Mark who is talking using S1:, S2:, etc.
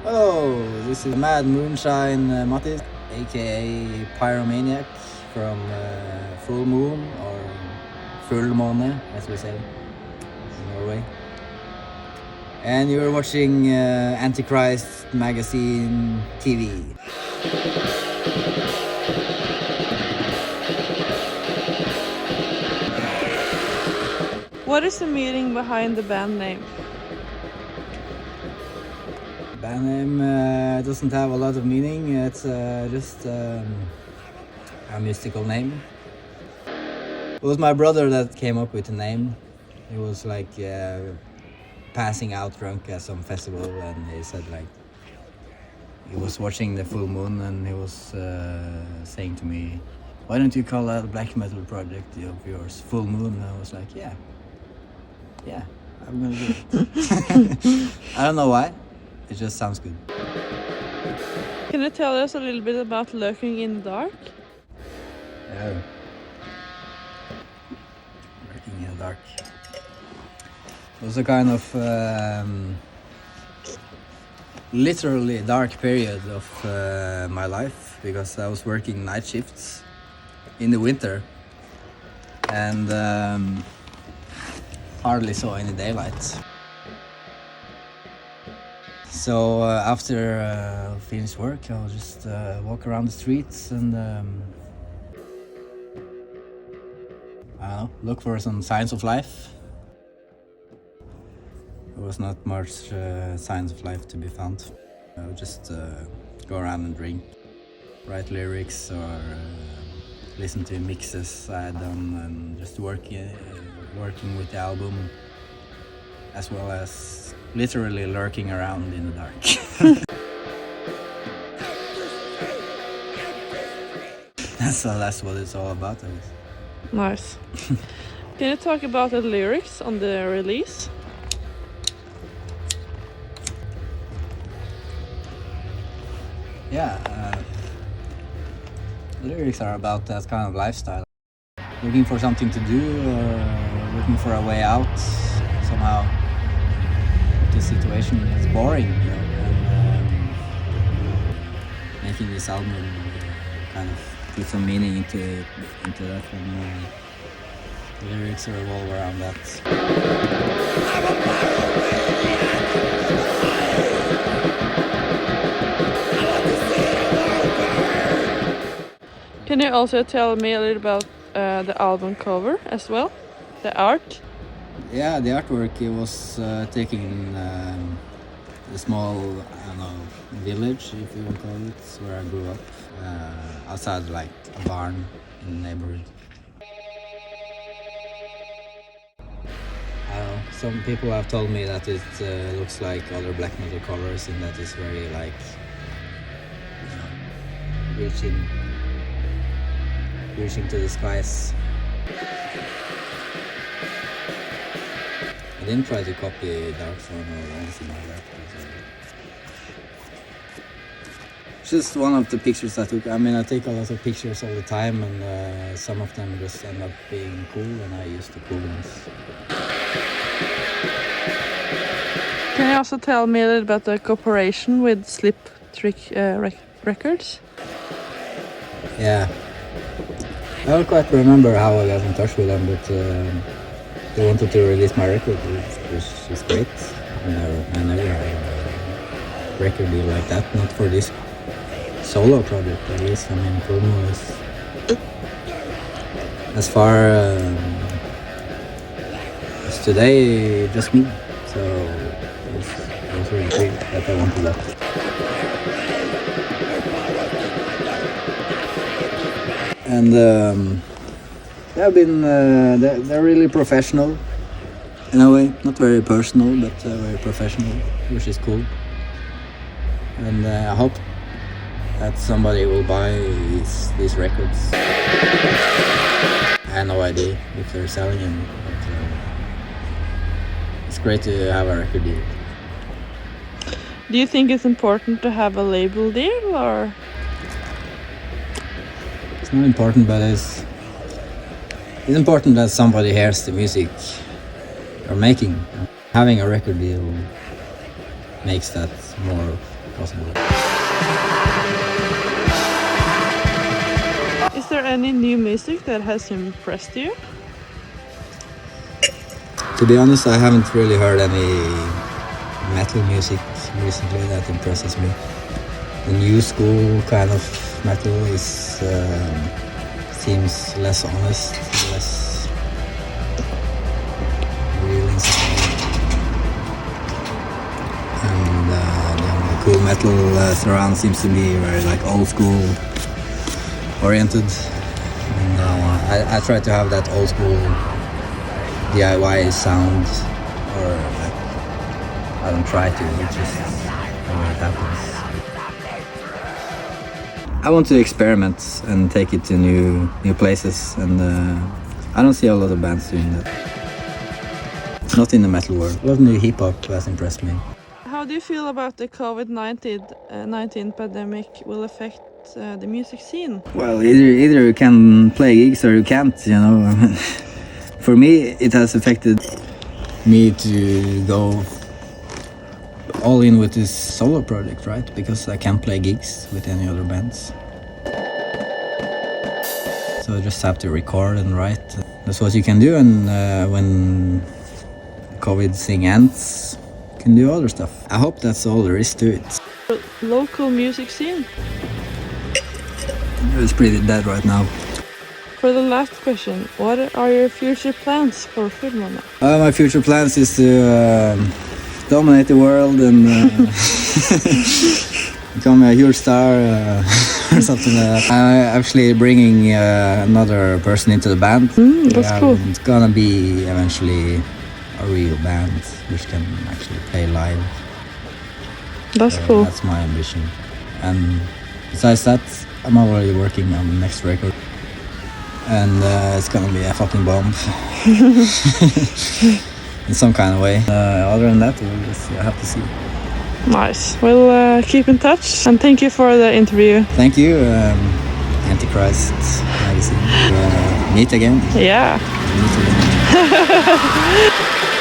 S1: Oh, this is Mad Moonshine Mattis, aka Pyromaniac from Fullmåne, or Fullmåne, as we say in Norway. And you're watching Antichrist magazine TV.
S2: What is the meaning behind the band name?
S1: Band name doesn't have a lot of meaning. It's just a mystical name. It was my brother that came up with the name. He was like passing out drunk at some festival, and he said like he was watching the full moon, and he was saying to me, "Why don't you call that black metal project of yours Full Moon?" And I was like, yeah, I'm gonna do it. I don't know why. It just sounds good.
S2: Can you tell us a little bit about Lurking in the Dark?
S1: Yeah. Lurking in the Dark. It was a kind of literally dark period of my life, because I was working night shifts in the winter and hardly saw any daylight. So after finished work, I'll just walk around the streets and I don't know, look for some signs of life. There was not much signs of life to be found. I would just go around and drink, write lyrics, or listen to mixes I had done, and just working with the album, as well as literally lurking around in the dark. That's what it's all about, I guess.
S2: Nice. Can you talk about the lyrics on the release?
S1: Yeah, the lyrics are about that kind of lifestyle. Looking for something to do, or looking for a way out somehow. This situation is boring, you know, and making this album kind of put some meaning into that, and the lyrics revolve around that.
S2: Can you also tell me a little about the album cover as well? The art?
S1: Yeah, the artwork, it was taken in a small, I don't know, village, if you would call it, where I grew up, outside like a barn in the neighborhood. I don't know, some people have told me that it looks like other black metal covers, and that is very like, you know, reaching to the skies. I didn't try to copy Dark Throne or anything like that. It's just one of the pictures I took. I mean, I take a lot of pictures all the time, and some of them just end up being cool, and I use the cool ones.
S2: Can you also tell me a little about the cooperation with Slip Trick Records?
S1: Yeah. I don't quite remember how I got in touch with them, but they wanted to release my record, which is great. I never had a record deal like that, not for this solo project at least. I mean, Fullmåne is, as far as today, just me. So it was really great that I wanted that. And they're really professional in a way, not very personal, but very professional, which is cool. And I hope that somebody will buy these records. I have no idea if they're selling them, but it's great to have a record deal.
S2: Do you think it's important to have a label deal, or?
S1: It's not important, but it's important that somebody hears the music you're making. Having a record deal makes that more possible.
S2: Is there any new music that has impressed you?
S1: To be honest, I haven't really heard any metal music recently that impresses me. The new school kind of metal seems less honest, less real inside. And the cool metal surround seems to be very like old school oriented. And I try to have that old school DIY sound, or like, I don't try to, it just it happens. I want to experiment and take it to new places, and I don't see a lot of bands doing that. Not in the metal world. A lot of new hip hop has impressed me.
S2: How do you feel about the COVID-19 pandemic will affect the music scene?
S1: Well, either you can play gigs or you can't, you know. For me, it has affected me to go all in with this solo project, right? Because I can't play gigs with any other bands. So I just have to record and write. That's what you can do, and when COVID thing ends, you can do other stuff. I hope that's all there is to it.
S2: Local music scene?
S1: It's pretty dead right now.
S2: For the last question, what are your future plans for Fullmåne?
S1: My future plans is to dominate the world and become a huge star or something like that. I'm actually bringing another person into the band.
S2: That's cool.
S1: It's gonna be eventually a real band which can actually play live.
S2: That's cool.
S1: That's my ambition. And besides that, I'm already working on the next record. And it's gonna be a fucking bomb. In some kind of way. Other than that, we'll just have to see.
S2: Nice. We'll keep in touch, and thank you for the interview.
S1: Thank you, Antichrist magazine. Meet again.
S2: Yeah.
S1: Meet again.